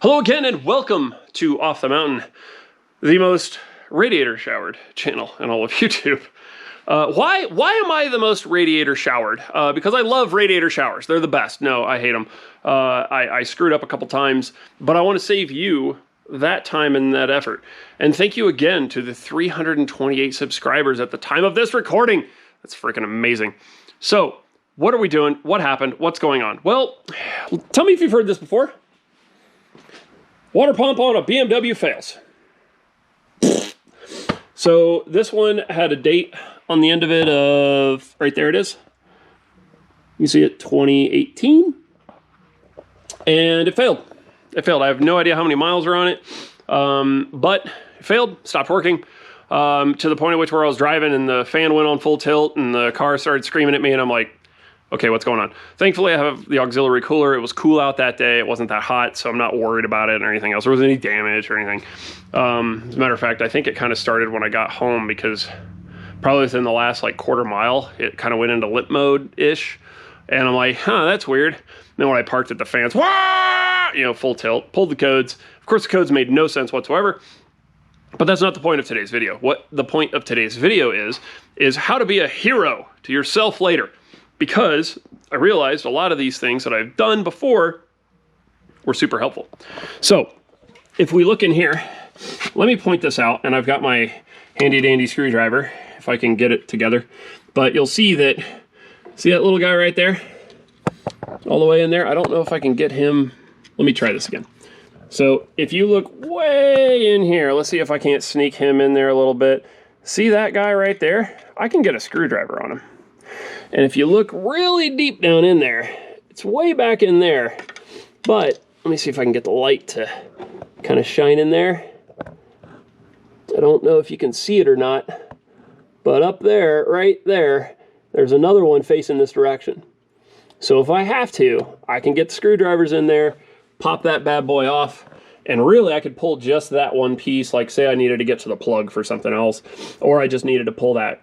Hello again and welcome to Off the Mountain, the most radiator showered channel in all of YouTube. Why am I the most radiator showered? Because I love radiator showers. They're the best. No, I hate them. I screwed up a couple times, but I want to save you that time and that effort. And thank you again to the 328 subscribers at the time of this recording. That's freaking amazing. So, what are we doing? What happened? What's going on? Well, tell me if you've heard this before. Water pump on a BMW fails. So this one had a date on the end of it of, right there it is. You see it, 2018. And it failed. It failed. I have no idea how many miles are on it. But it failed, stopped working. To the point at which where I was driving and the fan went on full tilt and the car started screaming at me and I'm like, okay, what's going on? Thankfully, I have the auxiliary cooler. It was cool out that day. It wasn't that hot, so I'm not worried about it or anything else. There wasn't any damage or anything. As a matter of fact, I think it kind of started when I got home because probably within the last like quarter mile, it kind of went into limp mode-ish. And I'm like, huh, that's weird. And then when I parked at the fans, wah! You know, full tilt, pulled the codes. Of course, the codes made no sense whatsoever. But that's not the point of today's video. What the point of today's video is how to be a hero to yourself later. Because I realized a lot of these things that I've done before were super helpful. So if we look in here, let me point this out, and I've got my handy dandy screwdriver, if I can get it together. But you'll see that little guy right there? All the way in there. I don't know if I can get him. Let me try this again. So if you look way in here, let's see if I can't sneak him in there a little bit. See that guy right there? I can get a screwdriver on him. And if you look really deep down in there, it's way back in there. But let me see if I can get the light to kind of shine in there. I don't know if you can see it or not, but up there, right there, there's another one facing this direction. So if I have to, I can get the screwdrivers in there, pop that bad boy off, and really I could pull just that one piece, like say I needed to get to the plug for something else, or I just needed to pull that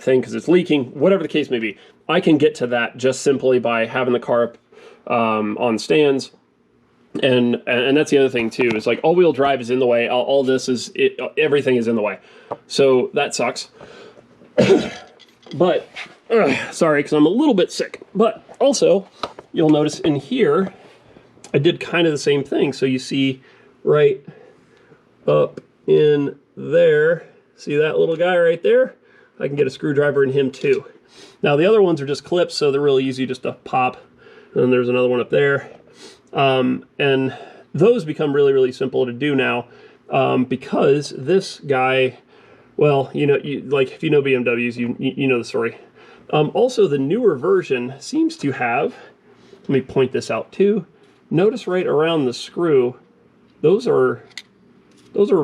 thing because it's leaking, whatever the case may be. I can get to that just simply by having the car up on stands. And that's the other thing too, is like all-wheel drive is in the way. All this is, everything is in the way. So that sucks. But, sorry, because I'm a little bit sick. But also, you'll notice in here, I did kind of the same thing. So you see right up in there, see that little guy right there? I can get a screwdriver in him too. Now the other ones are just clips, so they're really easy just to pop. And then there's another one up there. And those become really, really simple to do now because this guy, well, you know, like if you know BMWs, you know the story. Also, the newer version seems to have, let me point this out too. Notice right around the screw, those are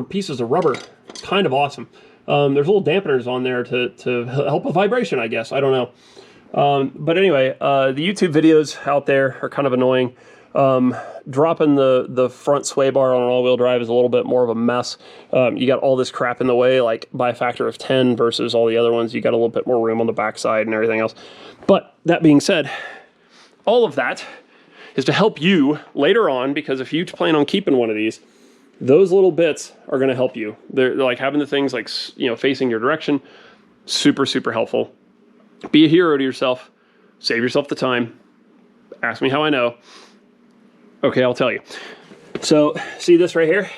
pieces of rubber. It's kind of awesome. There's little dampeners on there to help with vibration, I guess. I don't know. But anyway, the YouTube videos out there are kind of annoying. Dropping the front sway bar on an all-wheel drive is a little bit more of a mess. You got all this crap in the way, like by a factor of 10 versus all the other ones. You got a little bit more room on the backside and everything else. But that being said, all of that is to help you later on, because if you plan on keeping one of these, those little bits are going to help you. They're like having the things like, you know, facing your direction, super, super helpful. Be a hero to yourself. Save yourself the time. Ask me how I know. Okay, I'll tell you. So, see this right here?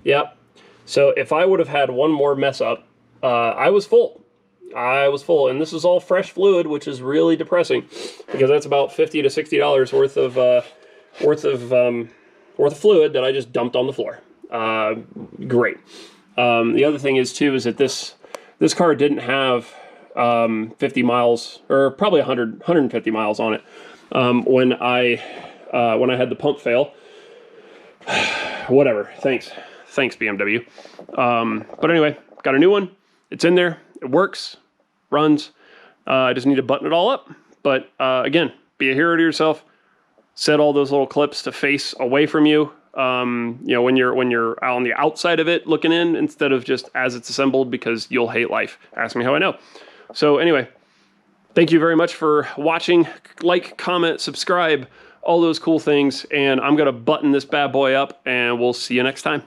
Yep. So if I would have had one more mess up, I was full. And this is all fresh fluid, which is really depressing because that's about $50 to $60 worth of fluid that I just dumped on the floor. Great. The other thing is too is that this car didn't have 50 miles or probably 150 miles on it when I had the pump fail. Whatever. Thanks BMW. But anyway, got a new one. It's in there. It works, runs. I just need to button it all up. But again, be a hero to yourself. Set all those little clips to face away from you. You know, when you're on the outside of it looking in instead of just as it's assembled, because you'll hate life. Ask me how I know. So anyway, thank you very much for watching. Like, comment, subscribe. all those cool things. And I'm gonna button this bad boy up, and we'll see you next time.